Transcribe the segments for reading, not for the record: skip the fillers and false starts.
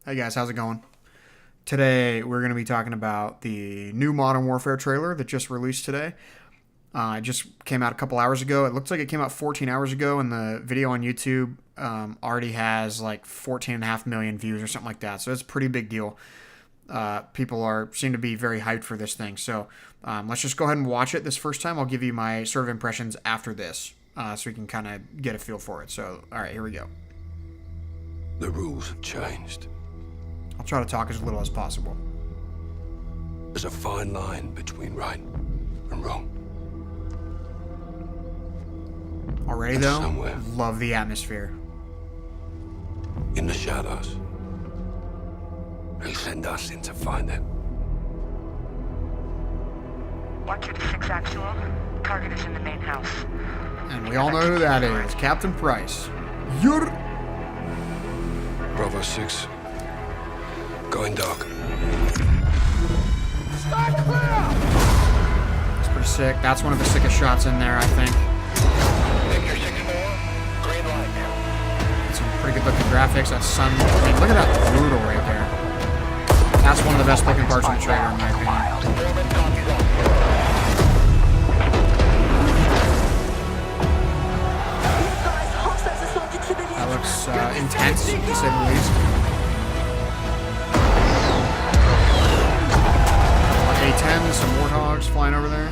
Hey guys, how's it going? Today we're going to be talking about the new Modern Warfare trailer that just released today. It just came out a couple hours ago. It looks like it came out 14 hours ago, and the video on YouTube already has like 14.5 million views or something like that. So it's a pretty big deal. People seem to be very hyped for this thing. So let's just go ahead and watch it this first time. I'll give you my sort of impressions after this, so we can kind of get a feel for it. So all right, here we go. The rules have changed. I'll try to talk as little as possible. There's a fine line between right and wrong. Already And though, somewhere love the atmosphere. in the shadows, they send us in to find them. 126 actual. Target is in the main house. And we all know who that is, Captain Price. You're... Bravo 6. Going dark. It's pretty sick. That's one of the sickest shots in there, I think. Some pretty good looking graphics. That sun. I mean, look at that brutal right there. That's one of the best looking parts of the trailer, in my opinion. That looks intense, to say the least. A-10s, some warthogs flying over there.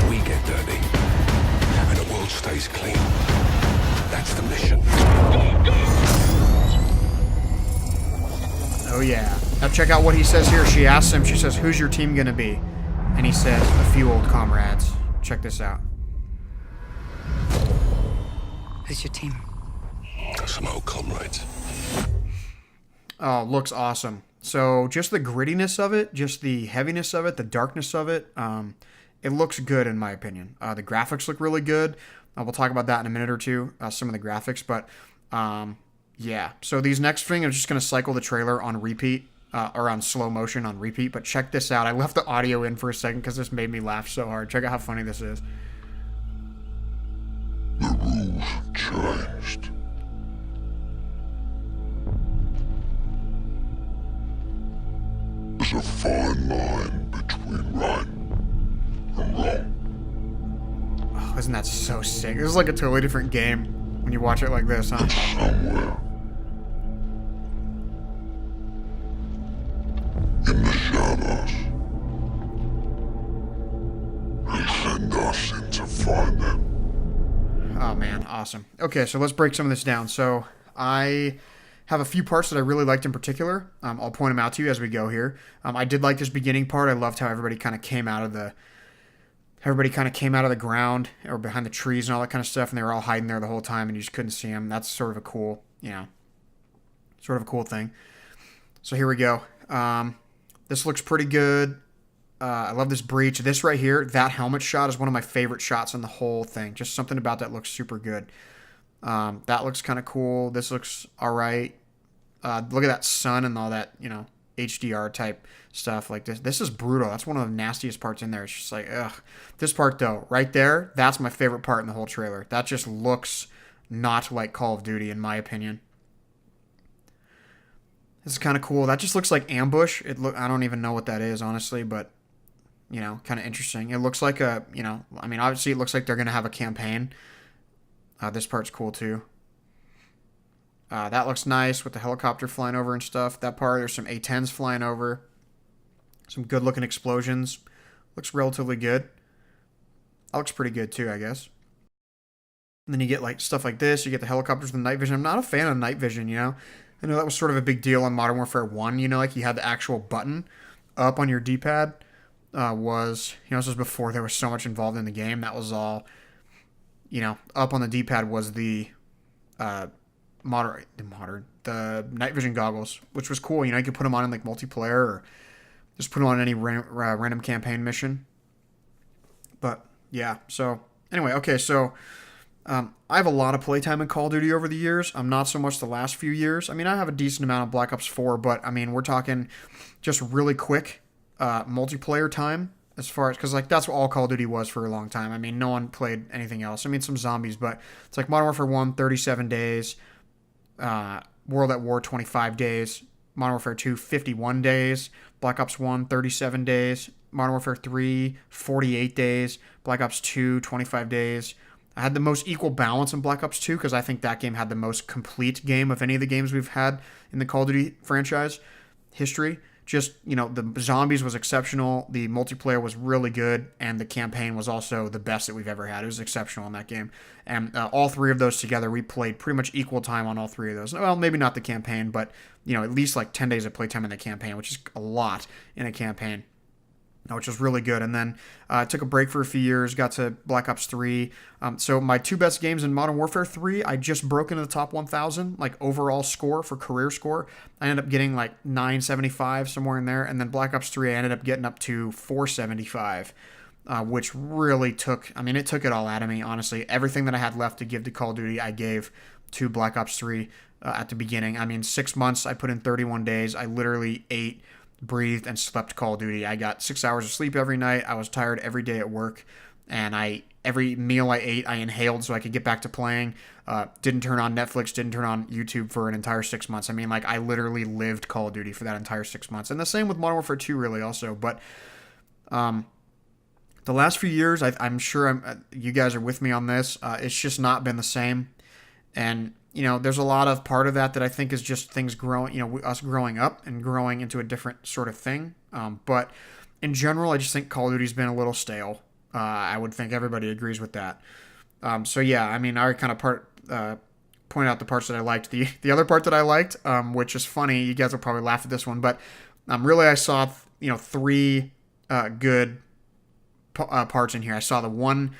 We get dirty, and the world stays clean. That's the mission. Oh yeah. Now check out what he says here. She asks him, she says, "Who's your team gonna be?" And he says, "A few old comrades." Check this out. Who's your team? Some old comrades. Oh, looks awesome. So just the grittiness of it, just the heaviness of it, the darkness of it, it looks good in my opinion. The graphics look really good. We'll talk about that in a minute or two, some of the graphics. But yeah, so these next thing, I'm just going to cycle the trailer on repeat, or on slow motion on repeat. But check this out. I left the audio in for a second because this made me laugh so hard. Check out how funny this is. The rules have changed. There's a fine line between right and wrong. Oh, isn't that so sick? This is like a totally different game when you watch it like this, huh? Somewhere in the shadows, they send us in to find them. Oh man, awesome. Okay, so let's break some of this down. So I have a few parts that I really liked in particular. I'll point them out to you as we go here. I did like this beginning part. I loved how everybody kind of came out of the ground or behind the trees and all that kind of stuff, and they were all hiding there the whole time, and you just couldn't see them. That's sort of a cool, sort of a cool thing. So here we go. This looks pretty good. I love this breach. This right here, that helmet shot is one of my favorite shots in the whole thing. Just something about that looks super good. That looks kind of cool. This looks all right. Look at that sun and all that, HDR type stuff like this. This is brutal. That's one of the nastiest parts in there. It's just like, ugh. This part though, right there, that's my favorite part in the whole trailer. That just looks not like Call of Duty in my opinion. This is kind of cool. That just looks like ambush. I don't even know what that is, honestly, but kind of interesting. It looks like obviously it looks like they're going to have a campaign. This part's cool too. That looks nice with the helicopter flying over and stuff. That part, there's some A-10s flying over. Some good looking explosions. Looks relatively good. That looks pretty good too, I guess. And then you get like stuff like this. You get the helicopters with the night vision. I'm not a fan of night vision, I know that was sort of a big deal on Modern Warfare 1, like you had the actual button up on your D-pad. This was before there was so much involved in the game. That was all, up on the D-pad was the night vision goggles, which was cool. You could put them on in like multiplayer or just put them on any random campaign mission. But yeah, so anyway, okay, so I have a lot of playtime in Call of Duty over the years. I'm not so much the last few years. I have a decent amount of Black Ops 4, but we're talking just really quick multiplayer time as far as, because that's what all Call of Duty was for a long time. No one played anything else. Some zombies, but it's like Modern Warfare 1, 37 days. World at War 25 days, Modern Warfare 2 51 days, Black Ops 1 37 days, Modern Warfare 3 48 days, Black Ops 2 25 days. I had the most equal balance in Black Ops 2 because I think that game had the most complete game of any of the games we've had in the Call of Duty franchise history. Just, the zombies was exceptional, the multiplayer was really good, and the campaign was also the best that we've ever had. It was exceptional in that game. And all three of those together, we played pretty much equal time on all three of those. Well, maybe not the campaign, but, at least like 10 days of playtime in the campaign, which is a lot in a campaign, which was really good. And then I took a break for a few years, got to Black Ops 3. So my two best games in Modern Warfare 3, I just broke into the top 1,000, like overall score for career score. I ended up getting like 975, somewhere in there. And then Black Ops 3, I ended up getting up to 475, which really it took it all out of me, honestly. Everything that I had left to give to Call of Duty, I gave to Black Ops 3 at the beginning. 6 months, I put in 31 days. I literally ate, breathed, and slept Call of Duty. I got 6 hours of sleep every night. I was tired every day at work, and every meal I ate, I inhaled so I could get back to playing. Didn't turn on Netflix, didn't turn on YouTube for an entire 6 months. I literally lived Call of Duty for that entire 6 months. And the same with Modern Warfare 2, really, also. But the last few years, I'm sure you guys are with me on this. It's just not been the same. And there's a lot of part of that I think is just things growing, us growing up and growing into a different sort of thing. But in general, I just think Call of Duty's been a little stale. I would think everybody agrees with that. So yeah, I already kind of point out the parts that I liked. The other part that I liked, which is funny, you guys will probably laugh at this one, but really I saw three good parts in here. I saw the one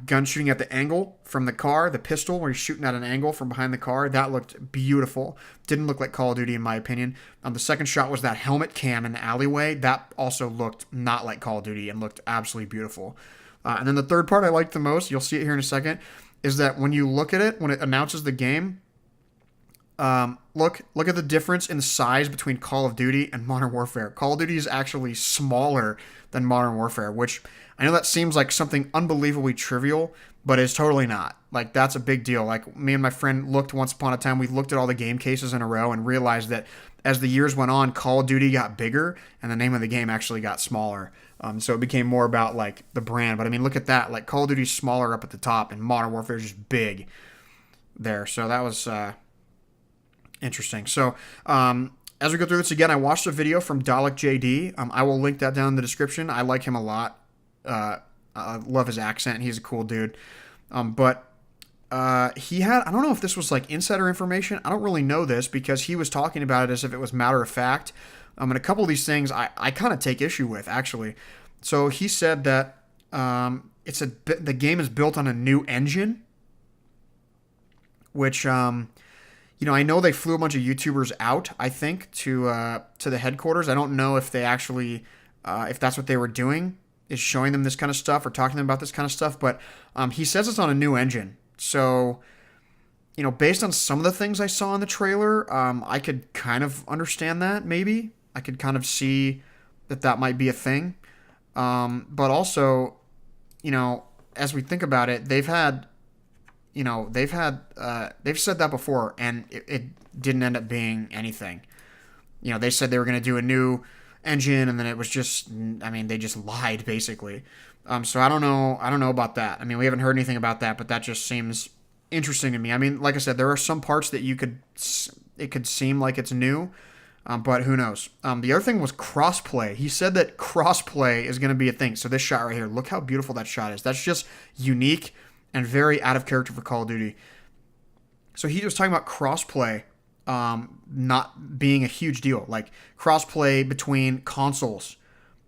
gun shooting at the angle from the car, the pistol where he's shooting at an angle from behind the car. That looked beautiful. Didn't look like Call of Duty in my opinion. The second shot was that helmet cam in the alleyway. That also looked not like Call of Duty and looked absolutely beautiful. And then the third part I liked the most, you'll see it here in a second, is that when you look at it, when it announces the game, look at the difference in size between Call of Duty and Modern Warfare. Call of Duty is actually smaller than Modern Warfare, which I know that seems like something unbelievably trivial, but it's totally not. Like, that's a big deal. Like, me and my friend looked once upon a time, we looked at all the game cases in a row and realized that as the years went on, Call of Duty got bigger and the name of the game actually got smaller. So it became more about, like, the brand. But, look at that. Like, Call of Duty's smaller up at the top and Modern Warfare is just big there. So that was interesting. So, as we go through this again, I watched a video from DalekJD. I will link that down in the description. I like him a lot. I love his accent. He's a cool dude. But he had, I don't know if this was like insider information. I don't really know this because he was talking about it as if it was matter of fact. And a couple of these things I kind of take issue with, actually. So he said that the game is built on a new engine, which I know they flew a bunch of YouTubers out, I think, to the headquarters. I don't know if they actually, if that's what they were doing, is showing them this kind of stuff or talking to them about this kind of stuff. But he says it's on a new engine. So, based on some of the things I saw in the trailer, I could kind of understand that, maybe. I could kind of see that might be a thing. But also, as we think about it, they've said that before, and it didn't end up being anything. They said they were going to do a new engine, and then it was just, they just lied, basically. So I don't know about that. We haven't heard anything about that, but that just seems interesting to me. Like I said, there are some parts that it could seem like it's new, but who knows? The other thing was crossplay. He said that crossplay is going to be a thing. So this shot right here, look how beautiful that shot is. That's just unique and very out of character for Call of Duty. So he was talking about crossplay not being a huge deal, like crossplay between consoles.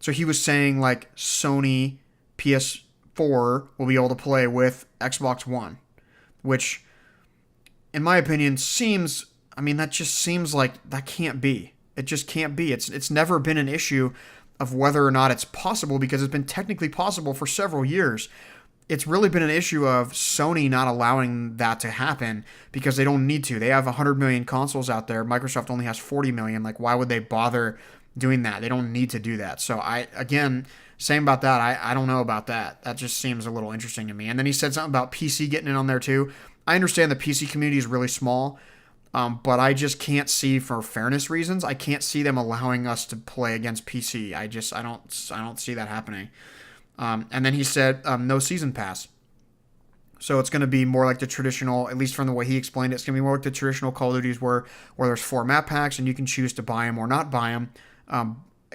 So he was saying like Sony PS4 will be able to play with Xbox One, which in my opinion seems, that just seems like that can't be. It just can't be. It's never been an issue of whether or not it's possible because it's been technically possible for several years. It's really been an issue of Sony not allowing that to happen because they don't need to. They have 100 million consoles out there. Microsoft only has 40 million. Like, why would they bother doing that? They don't need to do that. So same about that. I don't know about that. That just seems a little interesting to me. And then he said something about PC getting in on there too. I understand the PC community is really small. But I just can't see, for fairness reasons, I can't see them allowing us to play against PC. I don't see that happening. And then he said no season pass. So it's going to be more like the traditional, at least from the way he explained it, it's going to be more like the traditional Call of Duties where there's 4 map packs and you can choose to buy them or not buy them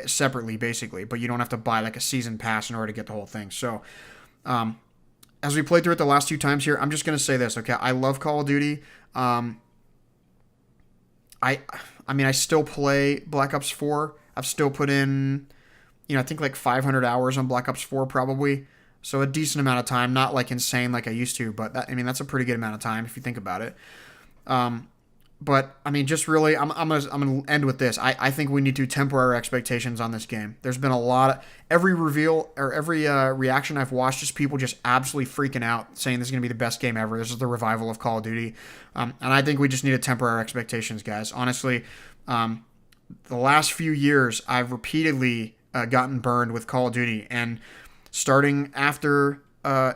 separately, basically. But you don't have to buy like a season pass in order to get the whole thing. So as we played through it the last 2 times here, I'm just going to say this, okay? I love Call of Duty. I mean, I still play Black Ops 4. I've still put in, I think like 500 hours on Black Ops 4 probably. So a decent amount of time, not like insane like I used to, but that's a pretty good amount of time if you think about it. But I mean, just really, I'm gonna end with this. I think we need to temper our expectations on this game. There's been a lot of every reveal or every reaction I've watched, just people just absolutely freaking out, saying this is gonna be the best game ever. This is the revival of Call of Duty, and I think we just need to temper our expectations, guys. Honestly, the last few years I've repeatedly gotten burned with Call of Duty, and starting after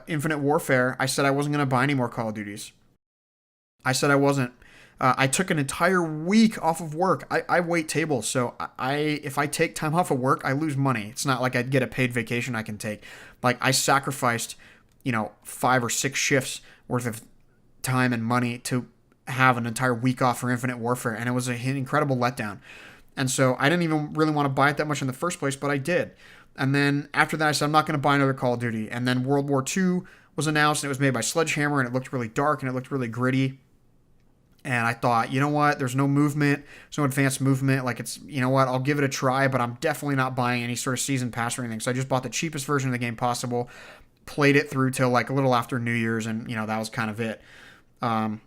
Infinite Warfare, I said I wasn't going to buy any more Call of Duties. I said I wasn't. I took an entire week off of work. I wait tables, so if I take time off of work, I lose money. It's not like I'd get a paid vacation I can take. Like, I sacrificed, 5 or 6 shifts worth of time and money to have an entire week off for Infinite Warfare, and it was an incredible letdown. And so I didn't even really want to buy it that much in the first place, but I did. And then after that, I said, I'm not going to buy another Call of Duty. And then World War II was announced, and it was made by Sledgehammer, and it looked really dark, and it looked really gritty. And I thought, you know what? There's no movement. There's no advanced movement. Like, it's, you know what? I'll give it a try, but I'm definitely not buying any sort of season pass or anything. So I just bought the cheapest version of the game possible, played it through till like a little after New Year's, and, that was kind of it. And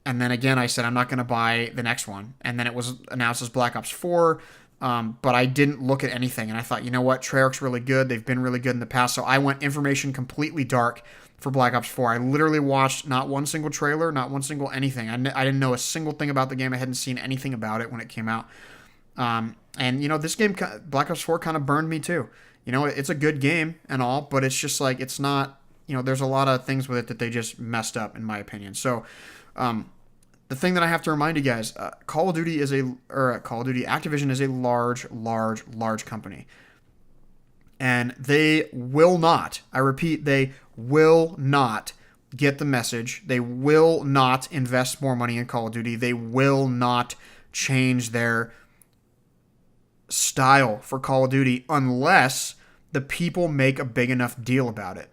then again, I said, I'm not going to buy the next one. And then it was announced as Black Ops 4. But I didn't look at anything, and I thought, you know what, Treyarch's really good. They've been really good in the past, so I went information completely dark for Black Ops 4. I literally watched not one single trailer, not one single anything. I didn't know a single thing about the game. I hadn't seen anything about it when it came out. And, this game, Black Ops 4, kind of burned me too. It's a good game and all, but it's just like, it's not, there's a lot of things with it that they just messed up, in my opinion. So, the thing that I have to remind you guys, Activision is a large company. And they will not, I repeat, they will not get the message. They will not invest more money in Call of Duty. They will not change their style for Call of Duty unless the people make a big enough deal about it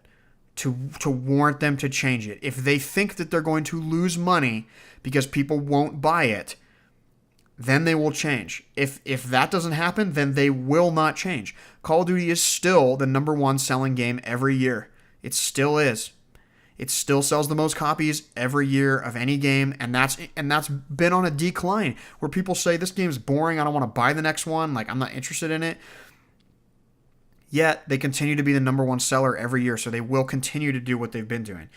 to warrant them to change it. If they think that they're going to lose money because people won't buy it, then they will change. If that doesn't happen, then they will not change. Call of Duty is still the number 1 selling game every year. It still is. It still sells the most copies every year of any game, and that's been on a decline, where people say this game is boring, I don't want to buy the next one, like, I'm not interested in it. Yet they continue to be the number 1 seller every year, so they will continue to do what they've been doing.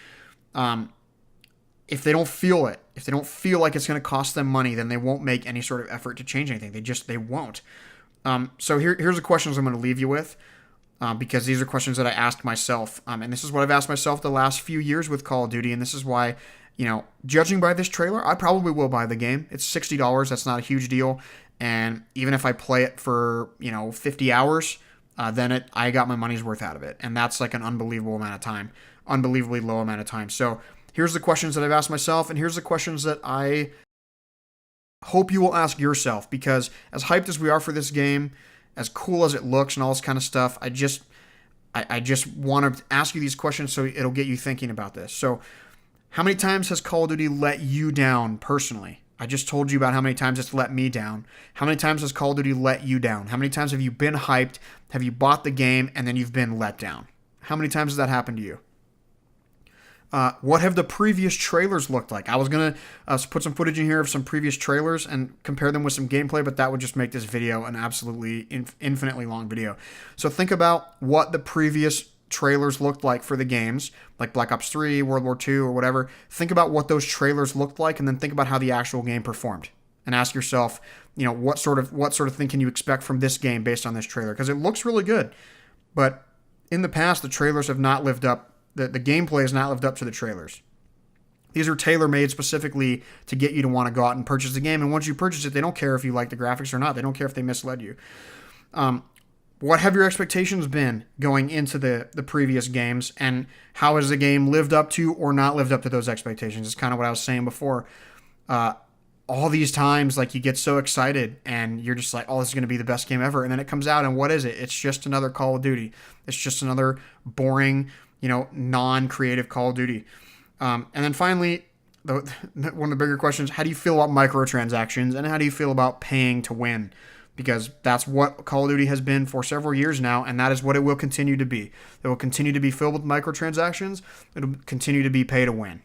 If they don't feel it, if they don't feel like it's going to cost them money, then they won't make any sort of effort to change anything. They won't. So here's the questions I'm going to leave you with, because these are questions that I asked myself, and this is what I've asked myself the last few years with Call of Duty, and this is why, judging by this trailer, I probably will buy the game. It's $60. That's not a huge deal, and even if I play it for 50 hours, then I got my money's worth out of it, and that's like an unbelievable amount of time, unbelievably low amount of time. So here's the questions that I've asked myself, and here's the questions that I hope you will ask yourself, because as hyped as we are for this game, as cool as it looks and all this kind of stuff, I just want to ask you these questions so it'll get you thinking about this. So, how many times has Call of Duty let you down personally? I just told you about how many times it's let me down. How many times has Call of Duty let you down? How many times have you been hyped? Have you bought the game and then you've been let down? How many times has that happened to you? What have the previous trailers looked like? I was going to put some footage in here of some previous trailers and compare them with some gameplay, but that would just make this video an absolutely infinitely long video. So think about what the previous trailers looked like for the games, like Black Ops 3, World War II, or whatever. Think about what those trailers looked like, and then think about how the actual game performed. And ask yourself, what sort of thing can you expect from this game based on this trailer? Because it looks really good, but in the past, the trailers have not lived up. The gameplay has not lived up to the trailers. These are tailor-made specifically to get you to want to go out and purchase the game. And once you purchase it, they don't care if you like the graphics or not. They don't care if they misled you. What have your expectations been going into the previous games, and how has the game lived up to or not lived up to those expectations? It's kind of what I was saying before. All these times, like, you get so excited and you're just like, oh, this is going to be the best game ever. And then it comes out and what is it? It's just another Call of Duty. It's just another boring, non-creative Call of Duty. And then finally, one of the bigger questions, how do you feel about microtransactions, and how do you feel about paying to win? Because that's what Call of Duty has been for several years now, and that is what it will continue to be. It will continue to be filled with microtransactions. It'll continue to be pay to win.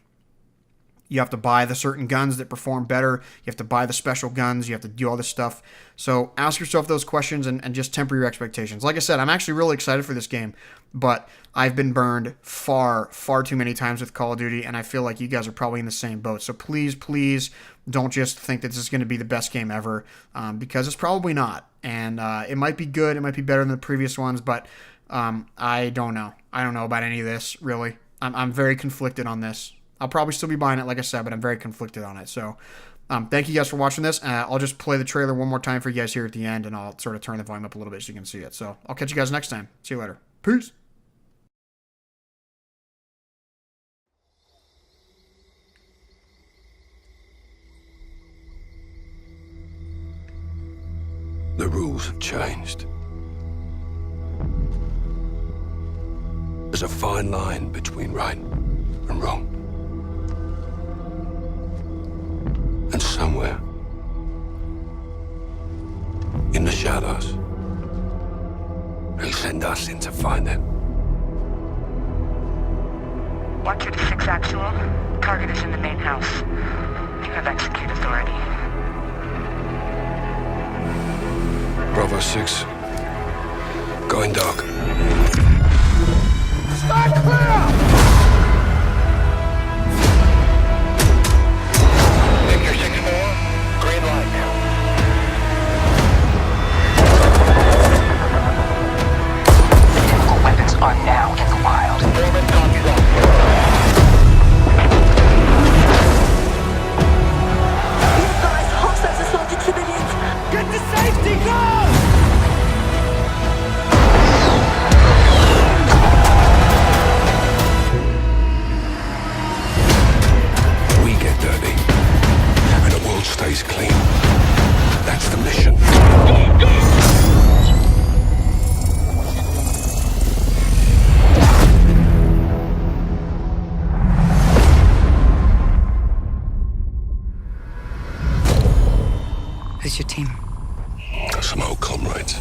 You have to buy the certain guns that perform better. You have to buy the special guns. You have to do all this stuff. So ask yourself those questions and just temper your expectations. Like I said, I'm actually really excited for this game, but I've been burned far, far too many times with Call of Duty, and I feel like you guys are probably in the same boat. So please, please don't just think that this is going to be the best game ever, because it's probably not. And it might be good. It might be better than the previous ones, but I don't know. I don't know about any of this, really. I'm very conflicted on this. I'll probably still be buying it, like I said, but I'm very conflicted on it. So thank you guys for watching this. I'll just play the trailer one more time for you guys here at the end, and I'll sort of turn the volume up a little bit so you can see it. So I'll catch you guys next time. See you later. Peace. The rules have changed. There's a fine line between right and wrong. And somewhere, in the shadows, they send us in to find them. Watcher to 6 actual. Target is in the main house. You have execute authority. Bravo 6, going dark. Start clear! Victor 6-4, green light. Chemical weapons are now in the wild. Foreman copies up. Guys, hostiles assaulted civilians. Get to safety, go! We get dirty, and the world stays clean. That's the mission. Who's your team? Got some old comrades.